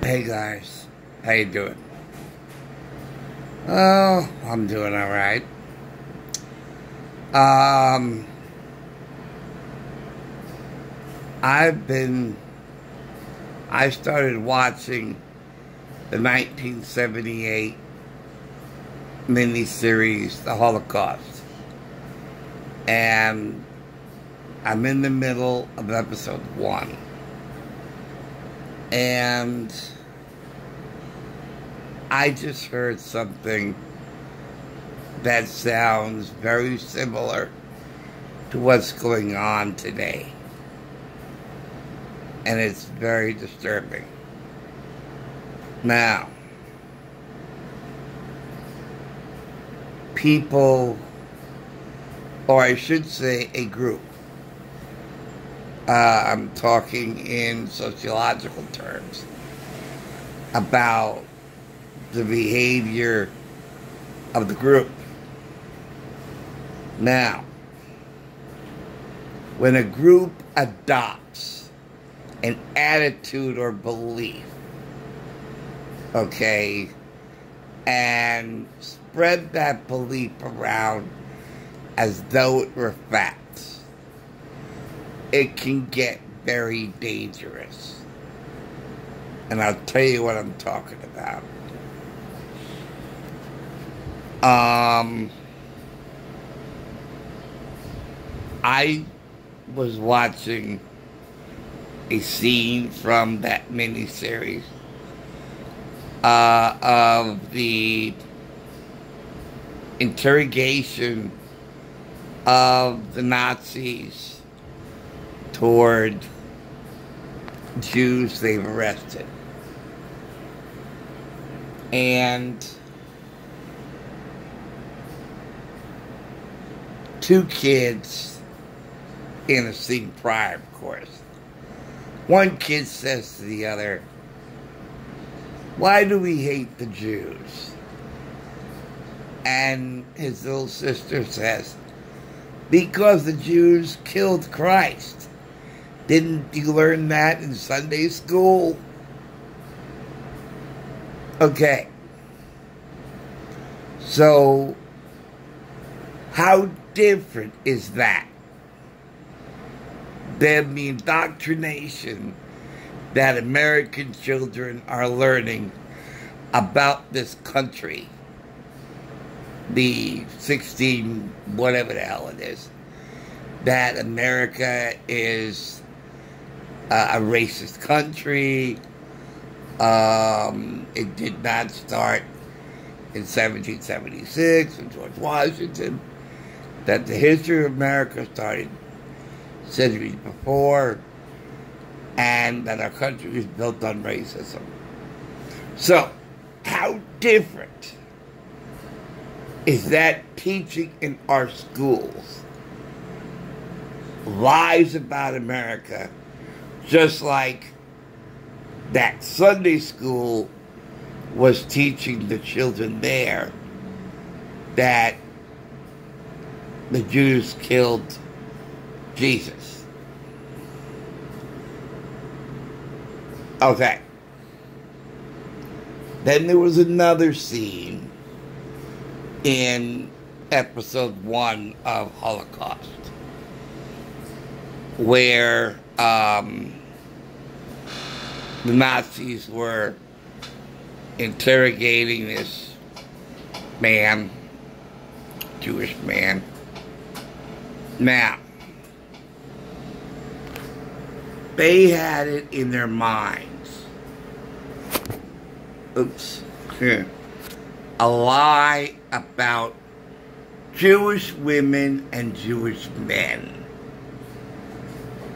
Hey guys, how you doing? Oh, I'm doing all right. I started watching the 1978 miniseries, The Holocaust, and I'm in the middle of episode 1. And I just heard something that sounds very similar to what's going on today. And it's very disturbing. Now, people, or I should say a group, I'm talking in sociological terms, about the behavior of the group. Now, when a group adopts an attitude or belief, okay, and spread that belief around as though it were facts, it can get very dangerous. And I'll tell you what I'm talking about. I was watching a scene from that miniseries of the interrogation of the Nazis toward Jews they've arrested. And two kids in a scene prior, of course. One kid says to the other, "Why do we hate the Jews?" And his little sister says, "Because the Jews killed Christ. Didn't you learn that in Sunday school?" Okay. So, how different is that than the indoctrination that American children are learning about this country? The 16, whatever the hell it is, that America is a racist country. It did not start in 1776 with George Washington. That the history of America started centuries before, and that our country was built on racism. So, how different is that teaching in our schools? Lies about America, just like that Sunday school was teaching the children there that the Jews killed Jesus. Okay. Then there was another scene in episode 1 of Holocaust where the Nazis were interrogating this man, Jewish man. Now, they had it in their minds, a lie about Jewish women and Jewish men.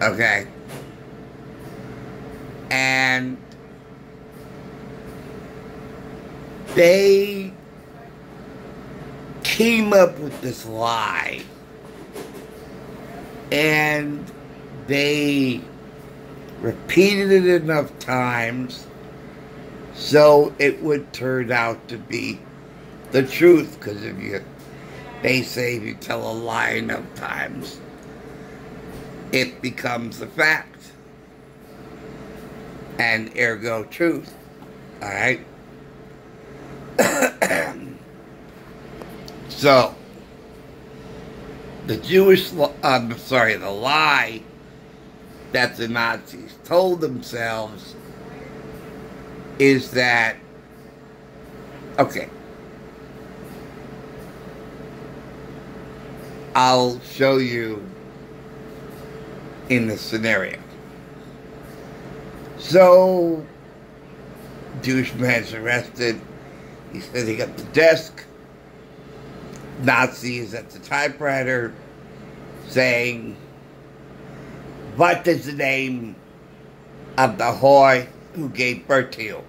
Okay? And they came up with this lie, and they repeated it enough times so it would turn out to be the truth. Because they say if you tell a lie enough times, it becomes a fact, and ergo truth. Alright? So, the the lie that the Nazis told themselves is that, okay, I'll show you in the scenario. So, Jewish man's arrested. He's sitting at the desk. Nazi is at the typewriter saying, "What is the name of the whore who gave birth to you?"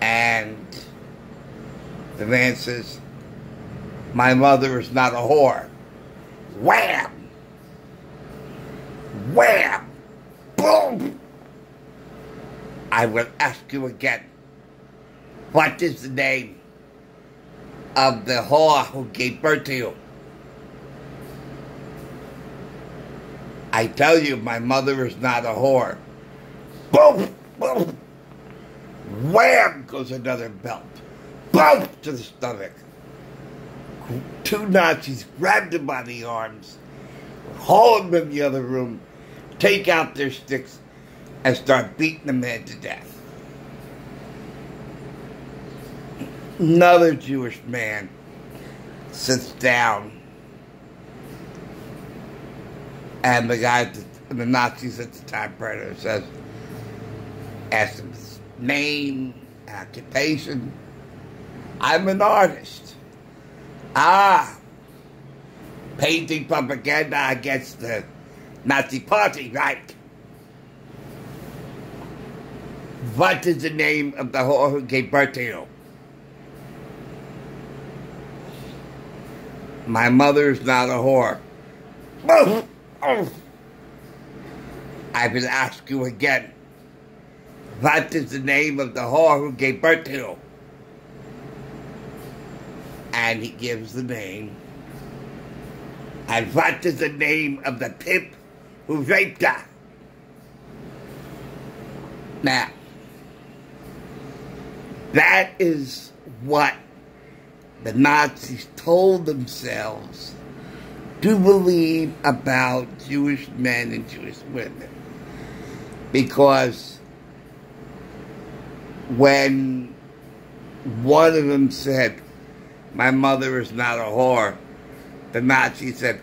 And the man says, "My mother is not a whore." Wham! Wham! Boom! I will ask you again. What is the name of the whore who gave birth to you? I tell you, my mother is not a whore. Boom! Boom! Wham! Goes another belt. Boom! To the stomach. Two Nazis grabbed him by the arms, haul him in the other room, take out their sticks, and start beating the man to death. Another Jewish man sits down, and the Nazis at the typewriter says, asks him his name, occupation. "I'm an artist." "Ah, painting propaganda against the Nazi party, right? What is the name of the whore who gave birth to you?" "My mother is not a whore." "Oh, oh. I will ask you again. What is the name of the whore who gave birth to you?" And he gives the name. "And what is the name of the pimp who raped her?" Now, that is what the Nazis told themselves to believe about Jewish men and Jewish women. Because when one of them said, "My mother is not a whore," the Nazis said,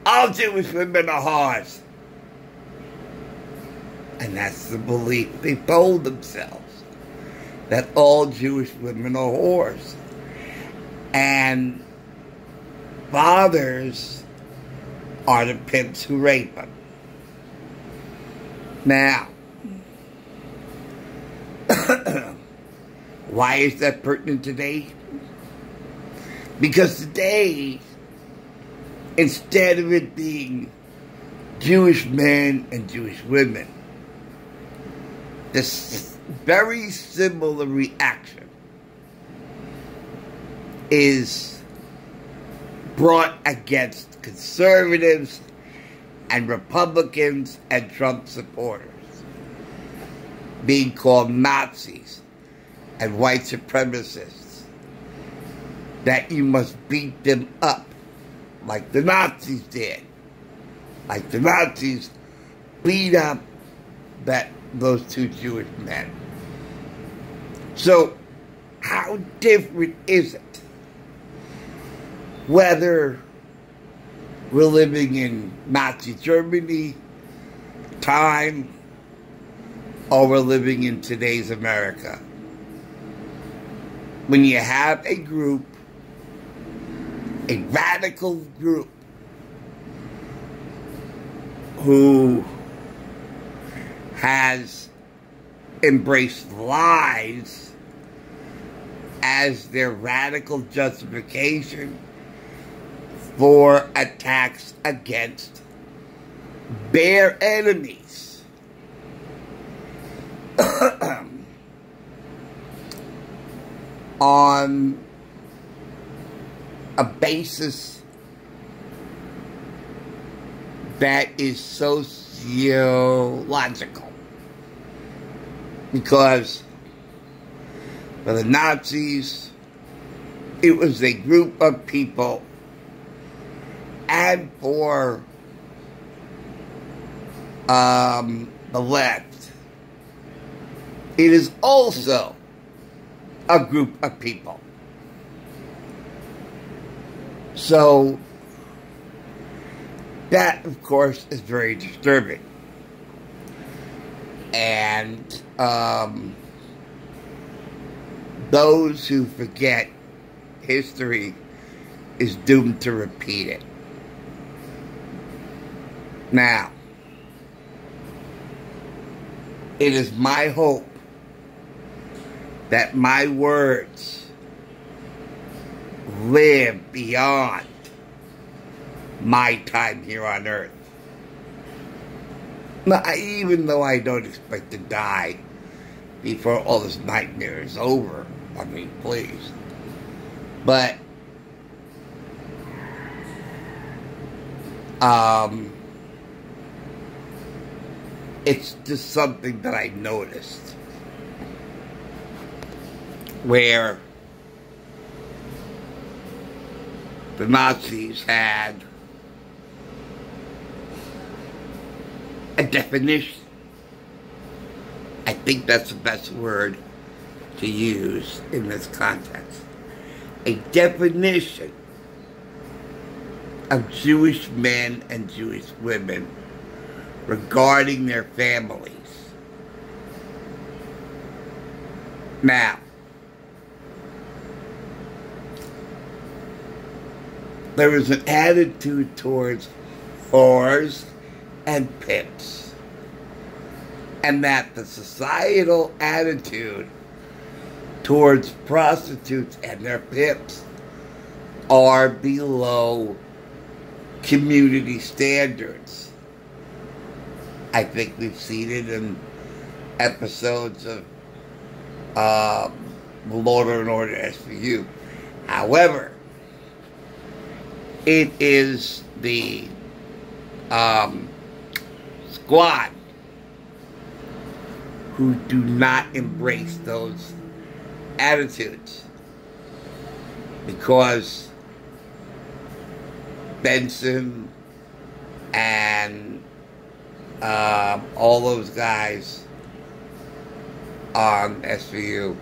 "All Jewish women are whores." And that's the belief they told themselves, that all Jewish women are whores. And fathers are the pimps who rape them. Now, why is that pertinent today? Because today, instead of it being Jewish men and Jewish women, this very similar reaction is brought against conservatives and Republicans and Trump supporters, being called Nazis and white supremacists, that you must beat them up like the Nazis did. Like the Nazis beat up those two Jewish men. So, how different is it whether we're living in Nazi Germany time or we're living in today's America? When you have a group, a radical group, who has embraced lies as their radical justification for attacks against their enemies. On a basis that is sociological. Because For the Nazis, it was a group of people, and for the left, it is also a group of people. So, that, of course, is very disturbing. And those who forget history is doomed to repeat it. Now, it is my hope that my words live beyond my time here on earth. Now, even though I don't expect to die before all this nightmare is over, I mean, please. But, it's just something that I noticed, where the Nazis had a definition. I think that's the best word to use in this context. A definition of Jewish men and Jewish women regarding their families. Now, there was an attitude towards whores and pimps, and that the societal attitude towards prostitutes and their pimps are below community standards. I think we've seen it in episodes of Law and Order SVU. However, it is the squad who do not embrace those attitudes, because Benson and all those guys on SVU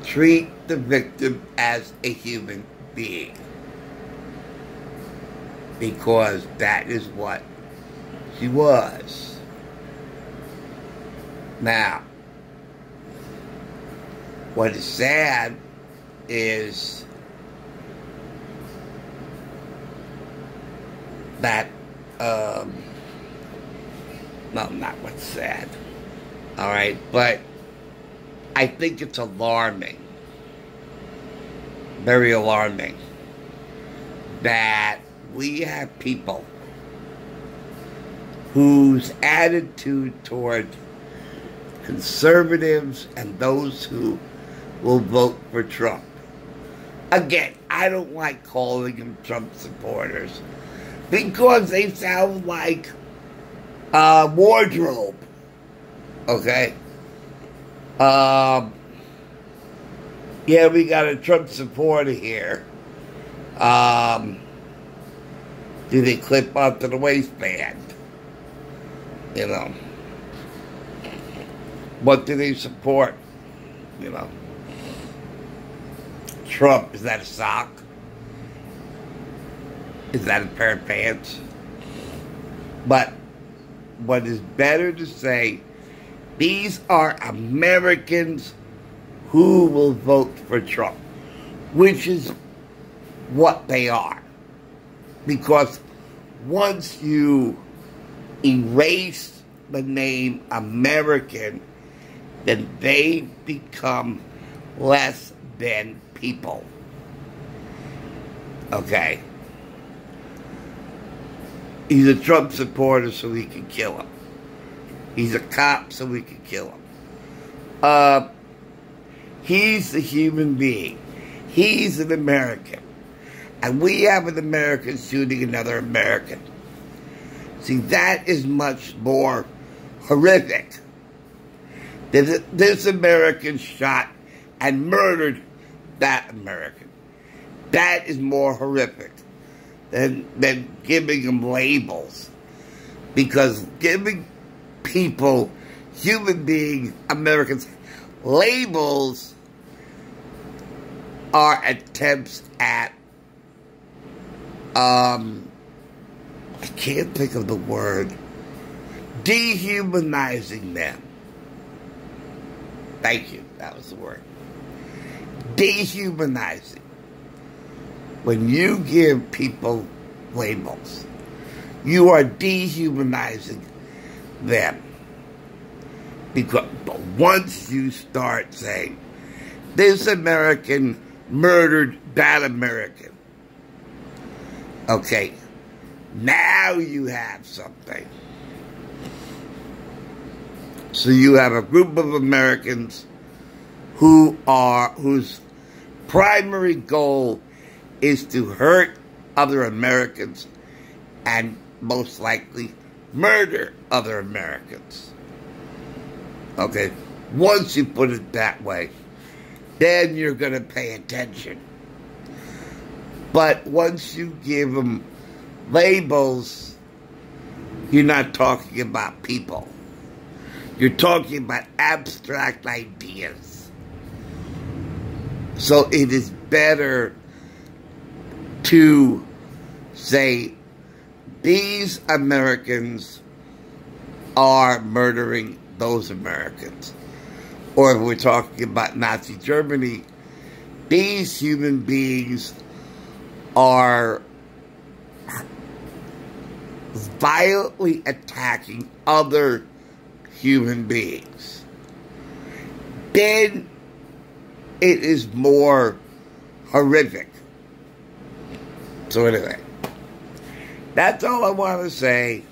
treat the victim as a human being, because that is what she was. Now, what is sad is that, no, not what's sad, alright, but I think it's alarming, very alarming, that we have people whose attitude toward conservatives and those who will vote for Trump. Again, I don't like calling them Trump supporters, because they sound like wardrobe. Okay? Yeah, we got a Trump supporter here. Do they clip onto the waistband? You know. What do they support? You know. Trump, is that a sock? Is that a pair of pants? But what is better to say, these are Americans who will vote for Trump, which is what they are. Because once you erase the name American, then they become less than people. Okay? He's a Trump supporter, so we can kill him. He's a cop, so we can kill him. He's a human being. He's an American. And we have an American shooting another American. See, that is much more horrific. This American shot and murdered that American. That is more horrific than giving them labels. Because giving people, human beings, Americans, labels are attempts at, I can't think of the word, dehumanizing them. Thank you, that was the word. Dehumanizing. When you give people labels, you are dehumanizing them. Because once you start saying, this American murdered that American, okay, now you have something. So you have a group of Americans whose primary goal is to hurt other Americans and most likely murder other Americans. Okay, once you put it that way, then you're going to pay attention. But once you give them labels, you're not talking about people. You're talking about abstract ideas. So it is better to say, these Americans are murdering those Americans. Or if we're talking about Nazi Germany, these human beings are violently attacking other human beings. Then it is more horrific. So anyway, that's all I want to say.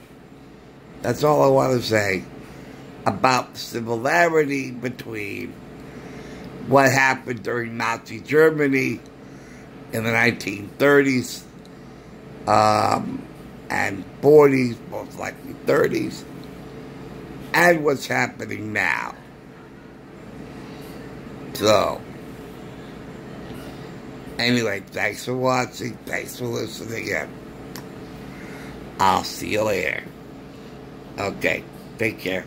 That's all I want to say about the similarity between what happened during Nazi Germany in the 1930s and 40s, most likely 30s, and what's happening now. So, anyway, thanks for watching. Thanks for listening in. I'll see you later. Okay, take care.